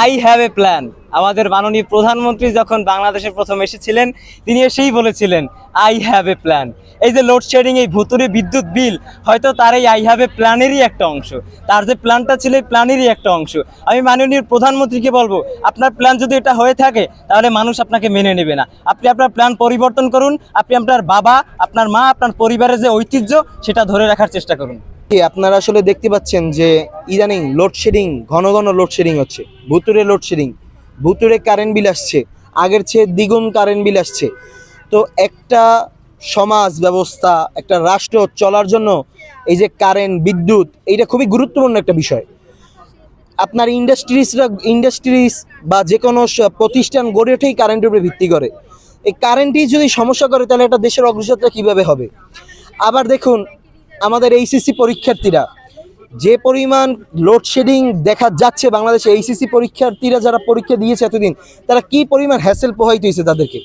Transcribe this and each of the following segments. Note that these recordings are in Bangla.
I have a plan. আমাদের মাননীয় প্রধানমন্ত্রী যখন বাংলাদেশে প্রথম এসেছিলেন, তিনি এসেই বলেছিলেন আই হ্যাভ এ প্ল্যান। এই যে লোডশেডিং, এই ভুতুরে বিদ্যুৎ বিল, হয়তো তার এই আই হ্যাভ এ প্ল্যানেরই একটা অংশ। তার যে প্ল্যানটা ছিল এই প্ল্যানেরই একটা অংশ। আমি মাননীয় প্রধানমন্ত্রীকে বলবো, আপনার প্ল্যান যদি এটা হয়ে থাকে তাহলে মানুষ আপনাকে মেনে নেবে না। আপনি আপনার প্ল্যান পরিবর্তন করুন। আপনি আপনার বাবা, আপনার মা, আপনার পরিবারের যে ঐতিহ্য, সেটা ধরে রাখার চেষ্টা করুন। আপনারা আসলে দেখতে পাচ্ছেন যে ইদানিং লোডশেডিং, ঘন ঘন লোডশেডিং হচ্ছে, ভুতুরে লোডশেডিং, ভুতুরে কারেন্ট বিল আসছে, আগের চেয়ে দ্বিগুণ কারেন্ট বিল আসছে। তো একটা সমাজ ব্যবস্থা, একটা রাষ্ট্র চলার জন্য এই যে কারেন্ট, বিদ্যুৎ, এইটা খুবই গুরুত্বপূর্ণ একটা বিষয়। আপনার ইন্ডাস্ট্রিজ বা যে কোনো প্রতিষ্ঠান গড়ে ওঠেই কারেন্টের উপরে ভিত্তি করে। এই কারেন্টই যদি সমস্যা করে তাহলে একটা দেশের অগ্রযাত্রা কীভাবে হবে? আবার দেখুন, আমাদের এইচএসসি পরীক্ষার্থীরা যে পরিমাণ লোডশেডিং দেখা যাচ্ছে বাংলাদেশে, এইচএসসি পরীক্ষার্থীরা যারা পরীক্ষা দিয়েছে এতদিন, তারা কি পরিমাণ হ্যাসেল পোহাইতে হয়েছে তাদেরকে।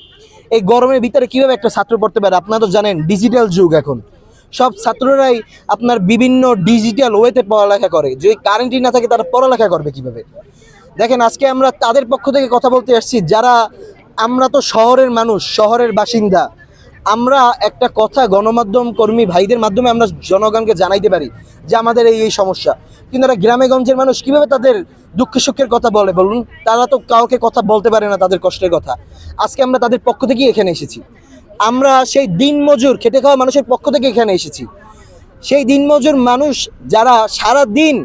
এই গরমের ভিতরে কীভাবে একটা ছাত্র পড়তে পারে? আপনারা তো জানেন ডিজিটাল যুগ, এখন সব ছাত্ররাই আপনার বিভিন্ন ডিজিটাল ওয়েতে পড়ালেখা করে। যদি কারেন্টই না থাকে তারা পড়ালেখা করবে কিভাবে? দেখেন, আজকে আমরা তাদের পক্ষ থেকে কথা বলতে আসছি যারা, আমরা তো শহরের মানুষ, শহরের বাসিন্দা। আমরা একটা কথা গণমাধ্যম কর্মী ভাইদের মাধ্যমে আমরা জনগণকে জানাইতে পারি যে আমাদের এই সমস্যা, কিন্তু তারা গ্রামে গঞ্জের মানুষ কিভাবে তাদের দুঃখ সুখের কথা বলে বলুন? তারা তো কাউকে কথা বলতে পারে না তাদের কষ্টের কথা। আজকে আমরা তাদের পক্ষ থেকেই এখানে এসেছি। আমরা সেই দিনমজুর, খেটে খাওয়া মানুষের পক্ষ থেকে এখানে এসেছি। সেই দিনমজুর মানুষ যারা সারা দিন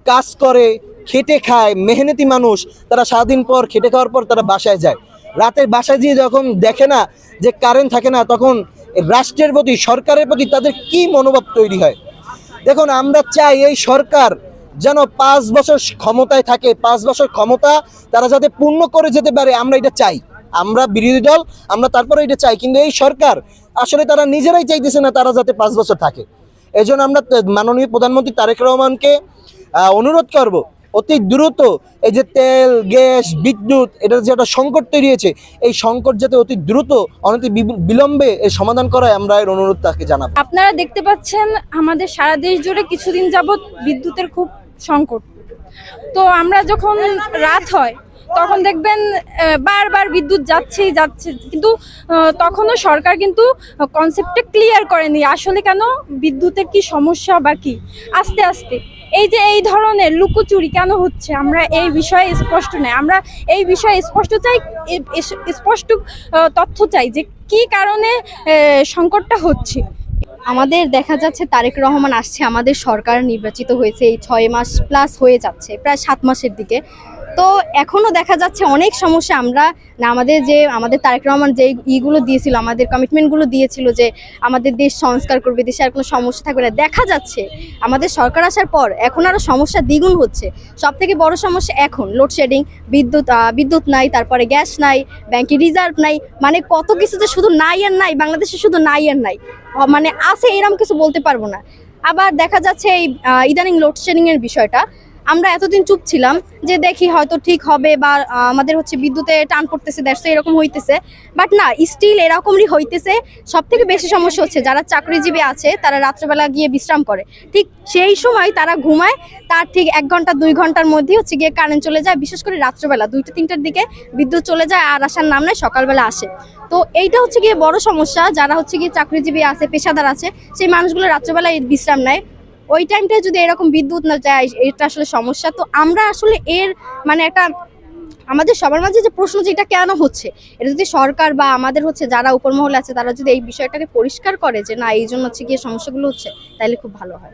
কাজ করে, খেটে খায়, মেহনতি মানুষ, তারা সারাদিন পর খেটে খাওয়ার পর তারা বাসায় যায়। রাতের বাসায় দিয়ে যখন দেখে না যে কারেন্ট থাকে না, তখন রাষ্ট্রের প্রতি, সরকারের প্রতি তাদের কি মনোভাব তৈরি হয়। দেখুন, আমরা চাই এই সরকার যেন 5 বছর ক্ষমতায় থাকে, 5 বছর ক্ষমতা তারা যাতে পূর্ণ করে যেতে পারে, আমরা এটা চাই। আমরা বিরোধী দল, আমরা তারপরে এটা চাই, কিন্তু এই সরকার আসলে তারা নিজেরাই চাইতেছে না তারা যাতে 5 বছর থাকে। এজন্য আমরা মাননীয় প্রধানমন্ত্রী তারেক রহমানকে অনুরোধ করব, অতি দ্রুত এই যে তেল, গ্যাস, বিদ্যুৎ, এটার যে একটা সংকট তৈরি হয়েছে, এই সংকট যাতে অতি দ্রুত, অনতি বিলম্বে এর সমাধান করায় আমরা এর অনুরোধ তাকে জানাবো। আপনারা দেখতে পাচ্ছেন আমাদের সারা দেশ জুড়ে কিছুদিন যাবৎ বিদ্যুতের খুব সংকট। তো আমরা যখন রাত হয় তখন দেখবেন বারবার বিদ্যুৎ যাচ্ছে, কিন্তু তখনও সরকার কিন্তু কনসেপ্টটা ক্লিয়ার করেনি আসলে কেন বিদ্যুতের কি সমস্যা বা কি। আস্তে আস্তে এই যে এই ধরনের লুকোচুরি কেন হচ্ছে, আমরা এই বিষয়ে স্পষ্ট নয়। আমরা এই বিষয়ে স্পষ্ট চাই, স্পষ্ট তথ্য চাই যে কি কারণে সংকটটা হচ্ছে। আমাদের দেখা যাচ্ছে তারেক রহমান আসছে, আমাদের সরকার নির্বাচিত হয়েছে, এই 6 মাস প্লাস হয়ে যাচ্ছে, প্রায় 7 মাসের দিকে। তো এখনও দেখা যাচ্ছে অনেক সমস্যা। আমরা না, আমাদের তারেক রহমান যে ইগুলো দিয়েছিল, আমাদের কমিটমেন্টগুলো দিয়েছিল যে আমাদের দেশ সংস্কার করবে, দেশে আর কোনো সমস্যা থাকবে না, দেখা যাচ্ছে আমাদের সরকার আসার পর এখন আরও সমস্যা দ্বিগুণ হচ্ছে। সবথেকে বড় সমস্যা এখন লোডশেডিং, বিদ্যুৎ নাই, তারপরে গ্যাস নাই, ব্যাংকে রিজার্ভ নাই, মানে কত কিছু যে শুধু নাই আর নাই, বাংলাদেশে শুধু নাই আর নাই, মানে আছে এরকম কিছু বলতে পারবো না। আবার দেখা যাচ্ছে এই ইদানিং লোডশেডিংয়ের বিষয়টা, আমরা এতদিন চুপ ছিলাম যে দেখি হয়তো ঠিক হবে বা আমাদের হচ্ছে বিদ্যুতে টান পড়তেছে, দেশে এরকম হইতেছে, বাট না, স্টিল এরকমই হইতেছে। সব থেকে বেশি সমস্যা হচ্ছে যারা চাকরিজীবী আছে, তারা রাত্রেবেলা গিয়ে বিশ্রাম করে, ঠিক সেই সময় তারা ঘুমায়, তার ঠিক 1 ঘন্টা 2 ঘন্টার মধ্যে হচ্ছে গিয়ে কারেন্ট চলে যায়। বিশেষ করে রাত্রেবেলা 2টা-3টার দিকে বিদ্যুৎ চলে যায়, আর আসার নাম নেই, সকালবেলা আসে। তো এইটা হচ্ছে গিয়ে বড় সমস্যা। যারা হচ্ছে গিয়ে চাকরিজীবী আছে, পেশাদার আছে, সেই মানুষগুলো রাত্রেবেলায় বিশ্রাম নেয়, ওই টাইমটায় যদি এরকম বিদ্যুৎ না যায়, এটা আসলে সমস্যা। তো আমরা আসলে এর মানে একটা আমাদের সবার মাঝে যে প্রশ্ন যে এটা কেন হচ্ছে, এটা যদি সরকার বা আমাদের হচ্ছে যারা উপর মহলে আছে তারা যদি এই বিষয়টাকে পরিষ্কার করে যে না, এই জন্য হচ্ছে গিয়ে সমস্যাগুলো হচ্ছে, তাহলে খুব ভালো হয়।